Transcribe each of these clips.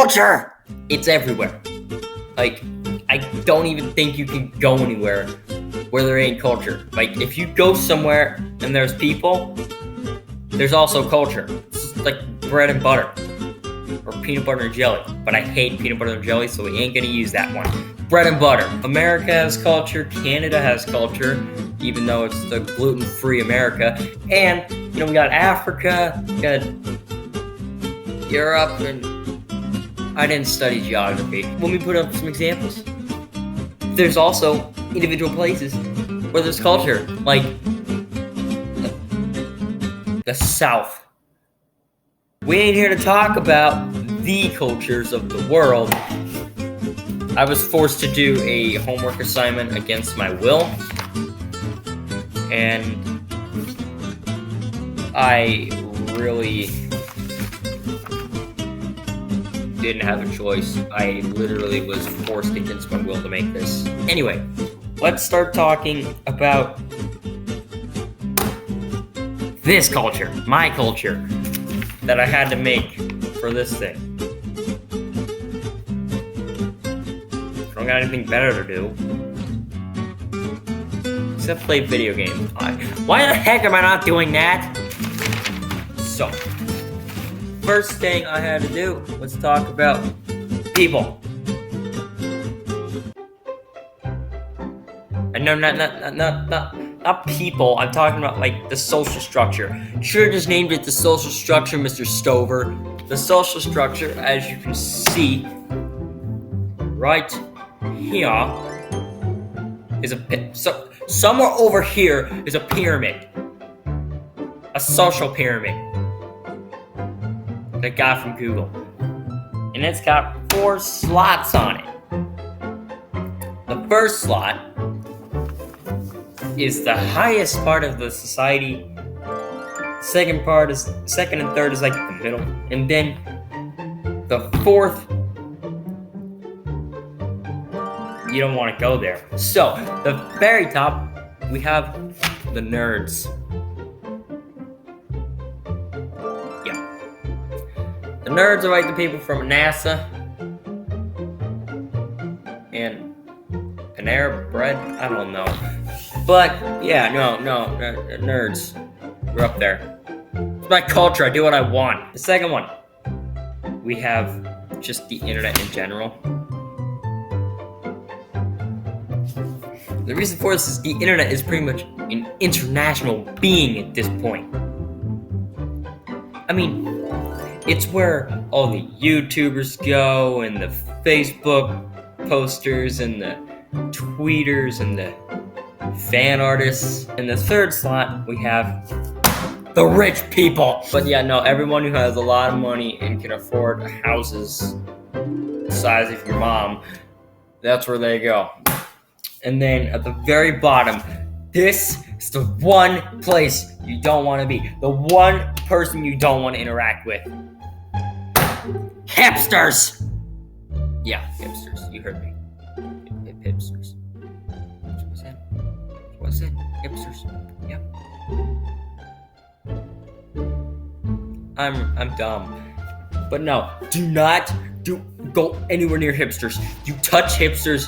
culture. It's everywhere. Like, I don't even think you can go anywhere where there ain't culture. Like, if you go somewhere and there's people, there's also culture. It's like bread and butter. Or peanut butter and jelly. But I hate peanut butter and jelly, so we ain't gonna use that one. Bread and butter. America has culture. Canada has culture, even though it's the gluten-free America. And, we got Africa, we got Europe, and I didn't study geography. Let me put up some examples. There's also individual places where there's culture, like the South. We ain't here to talk about the cultures of the world. I was forced to do a homework assignment against my will, and I really didn't have a choice. I literally was forced against my will to make this. Anyway, let's start talking about this culture, my culture, that I had to make for this thing. I don't got anything better to do except play video games. Why the heck am I not doing that? So, first thing I had to do was talk about people. And no, not people. I'm talking about like the social structure. Should have just named it the social structure, Mr. Stover. The social structure, as you can see, right here, is somewhere over here is a pyramid, a social pyramid that I got from Google, and it's got 4 slots on it. The first slot is the highest part of the society. Second and third is like the middle, and then the fourth, you don't want to go there. So the very top, we have the nerds. Yeah, the nerds are like the people from NASA and Panera Bread. I don't know. But, yeah, no, nerds. We're up there. It's my culture. I do what I want. The second one, we have just the internet in general. The reason for this is the internet is pretty much an international being at this point. I mean, it's where all the YouTubers go, and the Facebook posters, and the tweeters, and the fan artists. In the third slot, we have the rich people. But yeah, no, everyone who has a lot of money and can afford houses the size of your mom, that's where they go. And then at the very bottom, this is the one place you don't want to be. The one person you don't want to interact with. Hipsters! Yeah, hipsters. You heard me. Hipsters. What's that? Hipsters. Yeah. I'm dumb. But no, do not go anywhere near hipsters. You touch hipsters,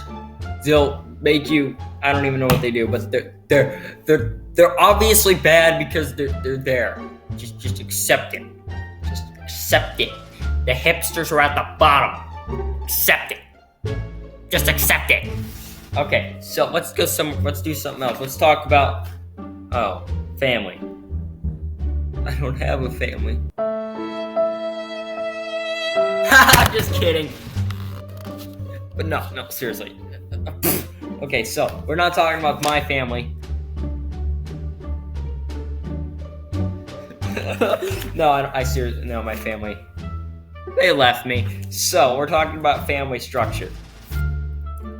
they'll make you, I don't even know what they do, but they're obviously bad because they're there. Just accept it. Just accept it. The hipsters are at the bottom. Accept it. Just accept it. Okay, so let's do something else. Let's talk about family. I don't have a family. Haha, just kidding. But no, seriously. Okay, so we're not talking about my family. I seriously, no, my family, they left me. So we're talking about family structure.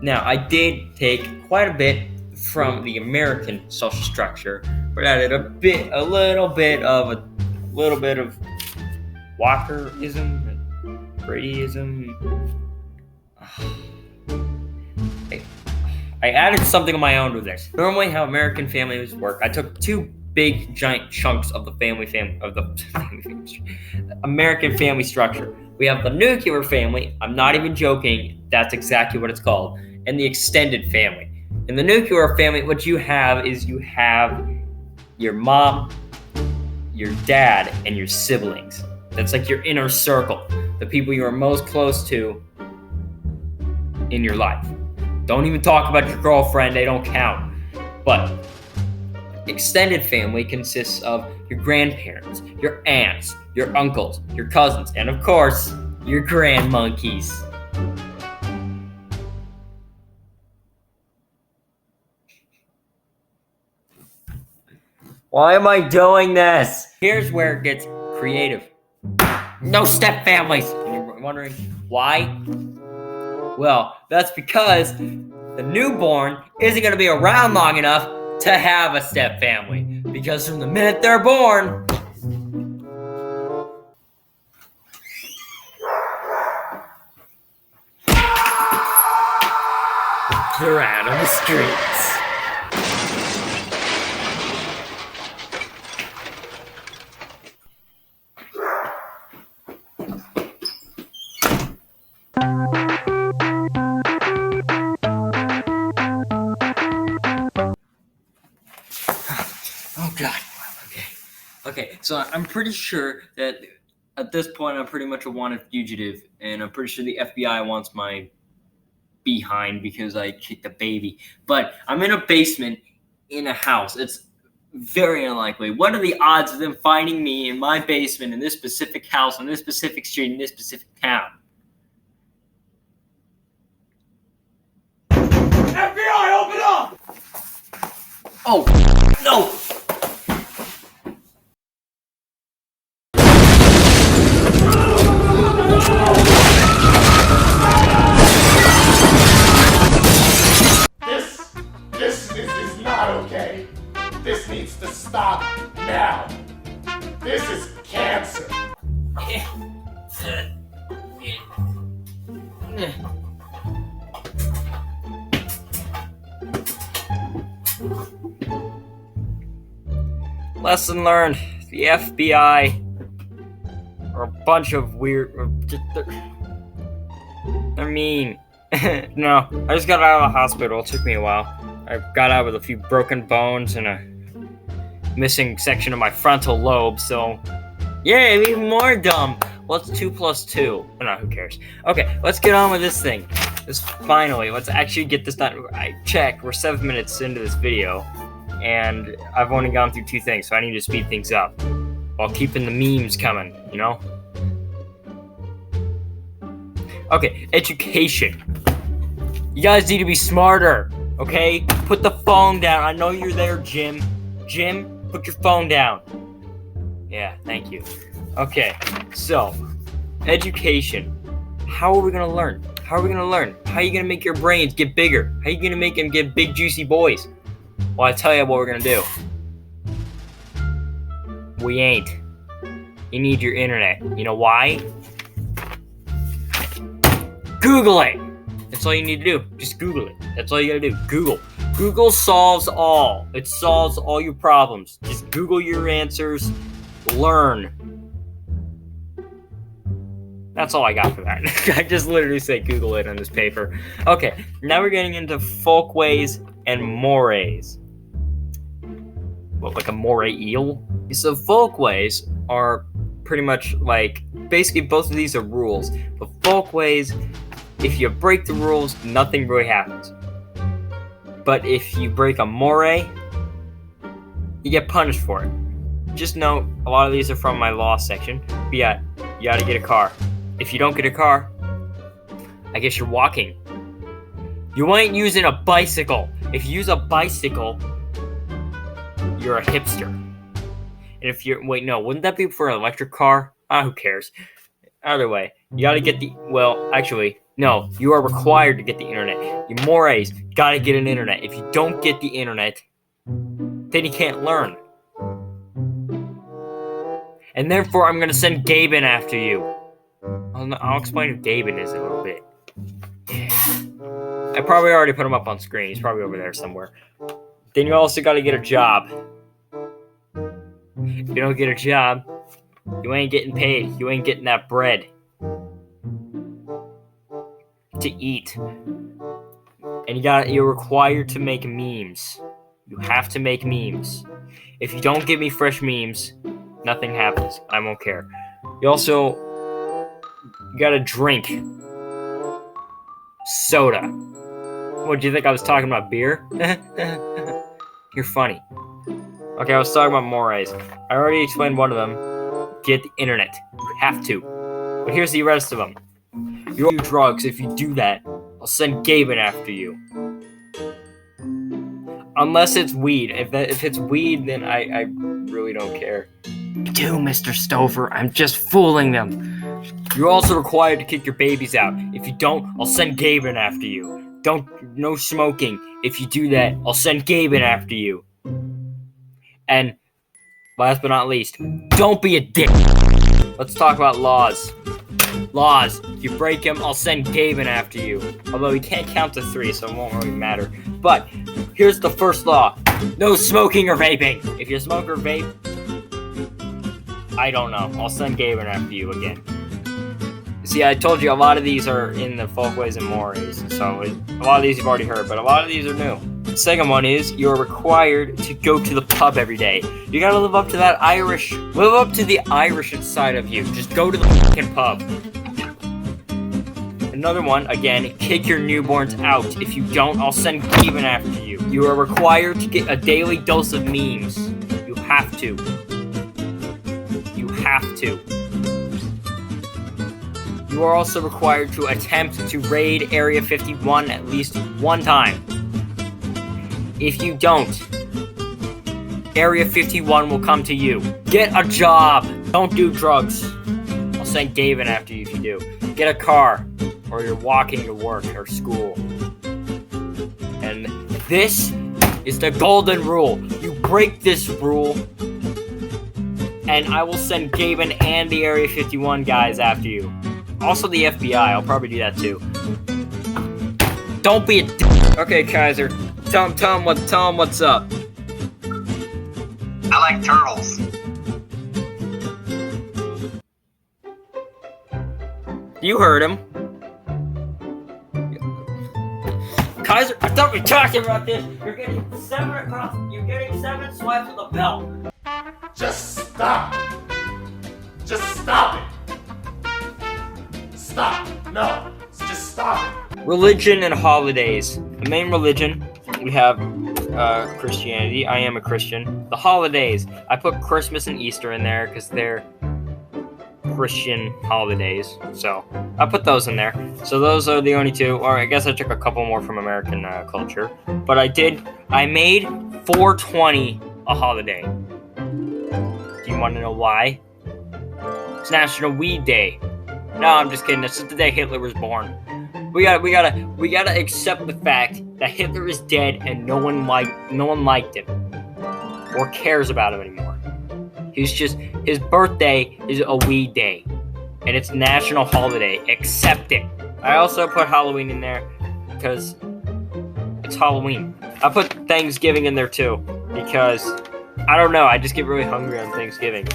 Now, I did take quite a bit from the American social structure, but added a little bit of Walkerism, Bradyism. I added something of my own to this. Normally, how American families work, I took 2 big giant chunks of the American family structure. We have the nuclear family. I'm not even joking. That's exactly what it's called. And the extended family. In the nuclear family, what you have is you have your mom, your dad, and your siblings. That's like your inner circle, the people you are most close to in your life. Don't even talk about your girlfriend, they don't count. But extended family consists of your grandparents, your aunts, your uncles, your cousins, and of course, your grand monkeys. Why am I doing this? Here's where it gets creative. No step families. And you're wondering why? Well, that's because the newborn isn't going to be around long enough to have a step family. Because from the minute they're born, they're out on the streets. Oh God. Okay. So I'm pretty sure that at this point I'm pretty much a wanted fugitive, and I'm pretty sure the FBI wants my behind because I kicked a baby. But I'm in a basement in a house. It's very unlikely. What are the odds of them finding me in my basement in this specific house on this specific street in this specific town? FBI, open up! Oh no! This is not okay. This needs to stop now. This is cancer. Lesson learned. The FBI are a bunch of weird. They're mean. No, I just got out of the hospital. It took me a while. I got out with a few broken bones and a missing section of my frontal lobe, so yeah, I'm even more dumb. What's 2 plus 2? No, who cares? Okay, let's get on with this thing. Let's actually get this done. I checked, we're 7 minutes into this video, and I've only gone through 2 things, so I need to speed things up while keeping the memes coming, you know? Okay, education. You guys need to be smarter, okay? Put the phone down. I know you're there, Jim. Jim, put your phone down. Yeah, thank you. Okay, so, education. How are we gonna learn? How are we gonna learn? How are you gonna make your brains get bigger? How are you gonna make them get big, juicy boys? Well, I tell you what we're gonna do. We ain't. You need your internet. You know why? Google it! That's all you need to do. Just Google it. That's all you gotta do. Google. Google solves all. It solves all your problems. Just Google your answers. Learn. That's all I got for that. I just literally said Google it on this paper. Okay, now we're getting into folkways and mores. What, like a moray eel? So folkways are pretty much like, basically both of these are rules. But folkways, if you break the rules, nothing really happens. But if you break a moray, you get punished for it. Just note, a lot of these are from my law section. But yeah, you gotta get a car. If you don't get a car, I guess you're walking. You ain't using a bicycle. If you use a bicycle, you're a hipster. And if you're, wait, no, wouldn't that be for an electric car? Who cares? Either way, you gotta get the, well, actually, no, you are required to get the internet. You mores gotta get an internet. If you don't get the internet, then you can't learn. And therefore, I'm gonna send Gaben after you. I'll explain who Gaben is in a little bit. Yeah. I probably already put him up on screen. He's probably over there somewhere. Then you also gotta get a job. If you don't get a job, you ain't getting paid. You ain't getting that bread. to eat. And you're required to make memes. You have to make memes. If you don't give me fresh memes, nothing happens. I won't care. You gotta drink soda. What, do you think I was talking about beer? You're funny. Okay, I was talking about mores. I already explained one of them. Get the internet. You have to. But here's the rest of them. You do drugs. If you do that, I'll send Gaben after you. Unless it's weed. If it's weed, then I really don't care. Do, Mr. Stover. I'm just fooling them. You're also required to kick your babies out. If you don't, I'll send Gaben after you. No smoking. If you do that, I'll send Gaben after you. And last but not least, don't be a dick. Let's talk about laws. Laws. If you break them, I'll send Gaben after you. Although he can't count to 3, so it won't really matter. But here's the first law. No smoking or vaping. If you smoke or vape, I don't know. I'll send Gaben after you again. See, I told you a lot of these are in the Folkways and Mores, so a lot of these you've already heard, but a lot of these are new. The second one is you're required to go to the pub every day. You gotta live up to the Irish inside of you. Just go to the fucking pub. Another one, again, kick your newborns out. If you don't, I'll send Gaben after you. You are required to get a daily dose of memes. You have to. You have to. You are also required to attempt to raid Area 51 at least one time. If you don't, Area 51 will come to you. Get a job. Don't do drugs. I'll send Gaben after you if you do. Get a car, or you're walking to work or school. And this is the golden rule. You break this rule, and I will send Gaben and the Area 51 guys after you. Also the FBI, I'll probably do that too. Don't be a d- Okay, Kaiser, tell him what's up. I like turtles. You heard him. Kaiser, I thought we were talking about this. You're getting 7 swipes with a belt. Just stop. Just stop it. Stop. No. Just stop it. Religion and holidays. The main religion, we have Christianity. I am a Christian. The holidays, I put Christmas and Easter in there because they're Christian holidays. So I put those in there. So those are the only two. Or I guess I took a couple more from American culture. But I made 420 a holiday. Do you want to know why? It's National Weed Day. No, I'm just kidding. It's just the day Hitler was born. We gotta accept the fact that Hitler is dead and no one liked him or cares about him anymore. His birthday is a weed day, and it's national holiday. Accept it. I also put Halloween in there because it's Halloween. I put Thanksgiving in there too because I don't know. I just get really hungry on Thanksgiving.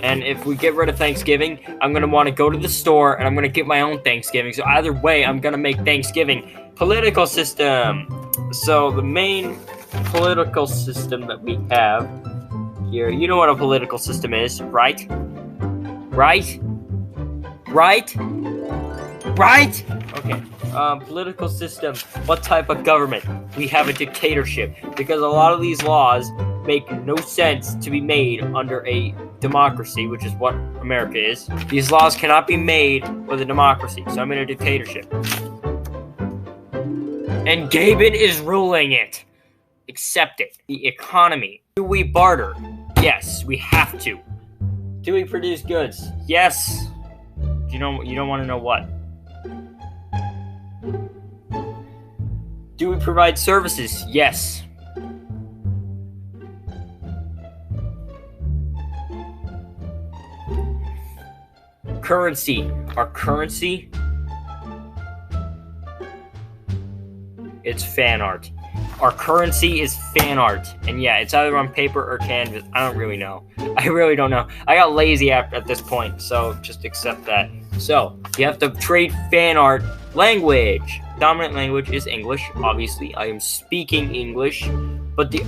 And if we get rid of Thanksgiving, I'm going to want to go to the store and I'm going to get my own Thanksgiving. So either way, I'm going to make Thanksgiving. Political system. So the main political system that we have here, you know what a political system is, right? Right? Right? Right? Okay. Political system. What type of government? We have a dictatorship because a lot of these laws make no sense to be made under a democracy, which is what America is. These laws cannot be made with a democracy, so I'm in a dictatorship. And Gaben is ruling it. Accept it. The economy. Do we barter? Yes, we have to. Do we produce goods? Yes. You don't want to know what. Do we provide services? Yes. Currency. Our currency, it's fan art. Our currency is fan art. And yeah, it's either on paper or canvas. I don't really know. I really don't know. I got lazy at this point, so just accept that. So, you have to trade fan art. Language. Dominant language is English, obviously. I am speaking English, but the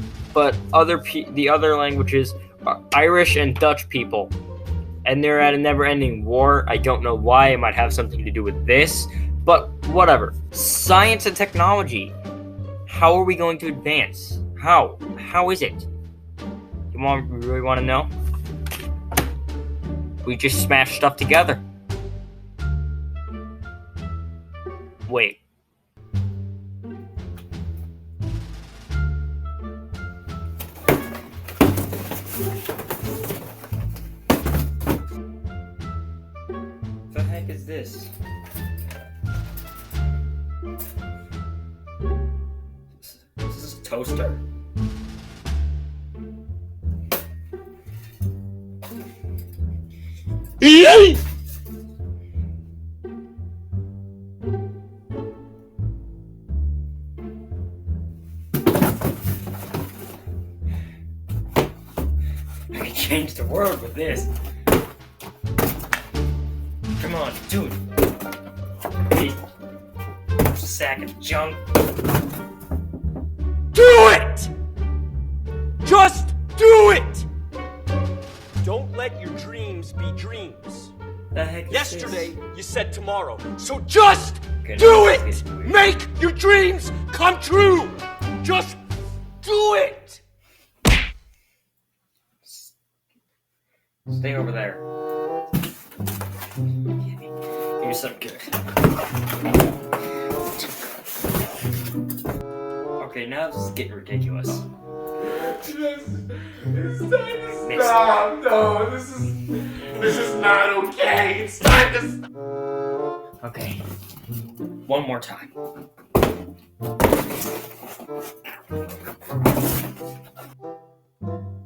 other languages are Irish and Dutch people. And they're at a never-ending war. I don't know why. It might have something to do with this, but whatever. Science and technology. How are we going to advance? How? How is it? You really want to know? We just smash stuff together. Wait. The heck is this? This is a toaster. I can change the world with this. Come on, dude. Hey, sack of junk. Do it! Just do it! Don't let your dreams be dreams. The heck is Yesterday, this? you said tomorrow. So just Okay, do now it! this is weird. Make your dreams come true! Just do it! Stay over there. Give me some good. Okay, now this is getting ridiculous. It's time to stop. No, this is not okay. It's time to. Okay. One more time.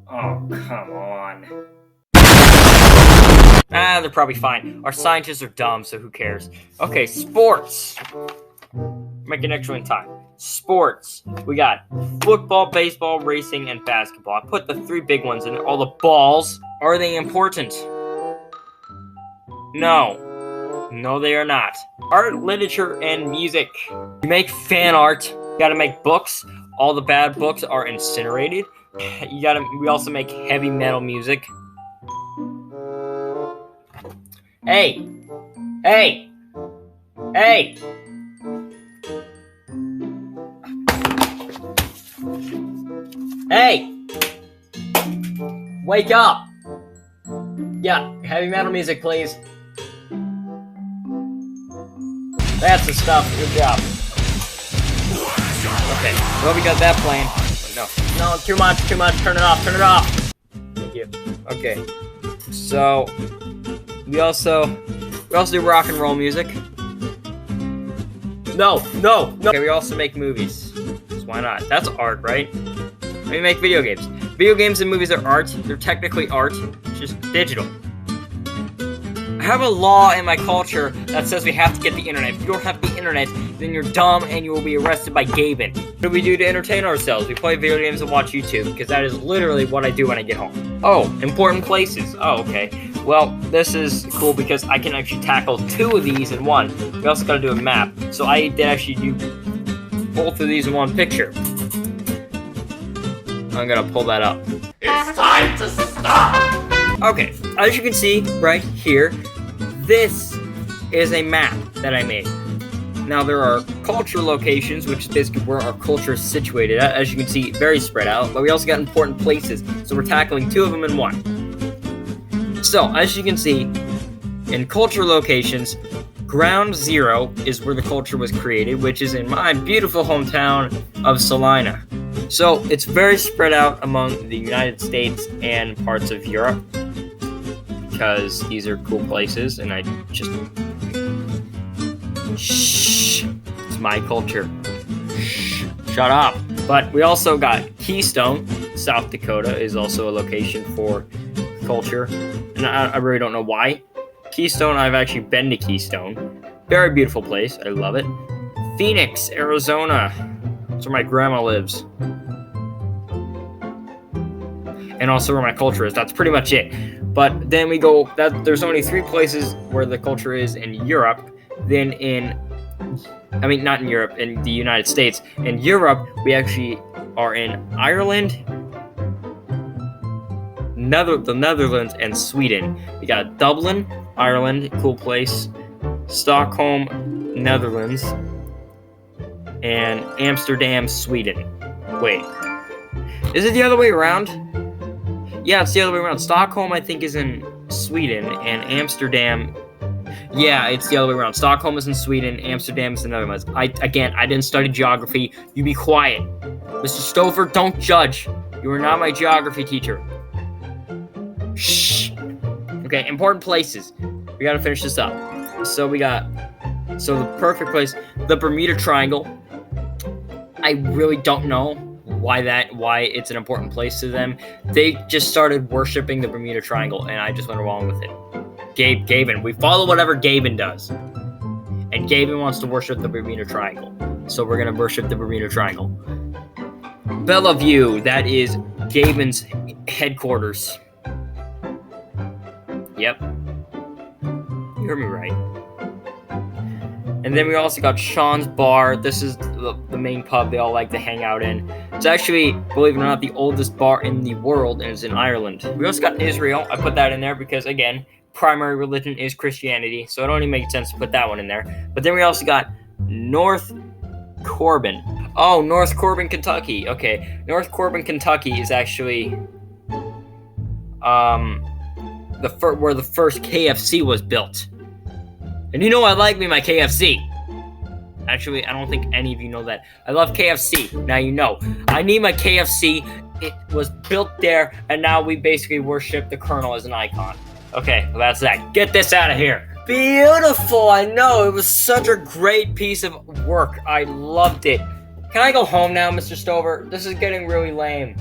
Oh, come on. Ah, they're probably fine. Our scientists are dumb, so who cares? Okay, sports. Make an extra in time. Sports. We got football, baseball, racing, and basketball. I put the three big ones in there. All the balls. Are they important? No. No, they are not. Art, literature, and music. You make fan art. You gotta make books. All the bad books are incinerated. We also make heavy metal music. Hey! Hey! Hey! Hey! Wake up! Yeah, heavy metal music, please. That's the stuff. Good job. Okay, well, we got that playing. No, too much. Turn it off. Thank you. Okay, so we also do rock and roll music. No. Okay, we also make movies. So why not? That's art, right? We make video games. Video games and movies are art. They're technically art. It's just digital. I have a law in my culture that says we have to get the internet. If you don't have the internet, then you're dumb and you will be arrested by Gaben. What do we do to entertain ourselves? We play video games and watch YouTube, because that is literally what I do when I get home. Oh, important places. Oh, okay. Well, this is cool because I can actually tackle two of these in one. We also gotta do a map. So I did actually do both of these in one picture. I'm gonna pull that up. It's time to stop. Okay, as you can see right here, this is a map that I made. Now there are culture locations, which is basically where our culture is situated at. As you can see, very spread out, but we also got important places, so we're tackling two of them in one. So, as you can see, in culture locations, Ground Zero is where the culture was created, which is in my beautiful hometown of Salina. So, it's very spread out among the United States and parts of Europe, because these are cool places, and I just... Shh! It's my culture. Shh! Shut up! But we also got Keystone. South Dakota is also a location for culture, and I really don't know why. Keystone, I've actually been to Keystone. Very beautiful place. I love it. Phoenix, Arizona. That's where my grandma lives. And also where my culture is. That's pretty much it. But then we go, there's only 3 places where the culture is in Europe. Then not in Europe, in the United States. In Europe, we actually are in Ireland, the Netherlands, and Sweden. We got Dublin, Ireland, cool place. Stockholm, Netherlands, and Amsterdam, Sweden. Wait, is it the other way around? Yeah, it's the other way around. Stockholm, I think, is in Sweden, and Amsterdam. Yeah, it's the other way around. Stockholm is in Sweden, Amsterdam is in the Netherlands. I didn't study geography. You be quiet. Mr. Stover, don't judge. You are not my geography teacher. Shh. Okay, important places. We gotta finish this up. So the perfect place, the Bermuda Triangle. I really don't know why it's an important place to them. They just started worshiping the Bermuda Triangle, and I just went along with it. Gavin, we follow whatever Gavin does. And Gavin wants to worship the Bermuda Triangle. So we're gonna worship the Bermuda Triangle. Bellevue, that is Gavin's headquarters. Yep. You heard me right. And then we also got Sean's Bar. This is the main pub they all like to hang out in. It's actually, believe it or not, the oldest bar in the world, and it's in Ireland. We also got Israel. I put that in there because, again, primary religion is Christianity, so it only makes sense to put that one in there. But then we also got North Corbin. Oh, North Corbin, Kentucky. Okay, North Corbin, Kentucky is actually where the first KFC was built. And you know I like me my KFC. Actually, I don't think any of you know that. I love KFC. Now you know. I need my KFC. It was built there, and now we basically worship the Colonel as an icon. Okay, well that's that. Get this out of here. Beautiful, I know. It was such a great piece of work. I loved it. Can I go home now, Mr. Stover? This is getting really lame.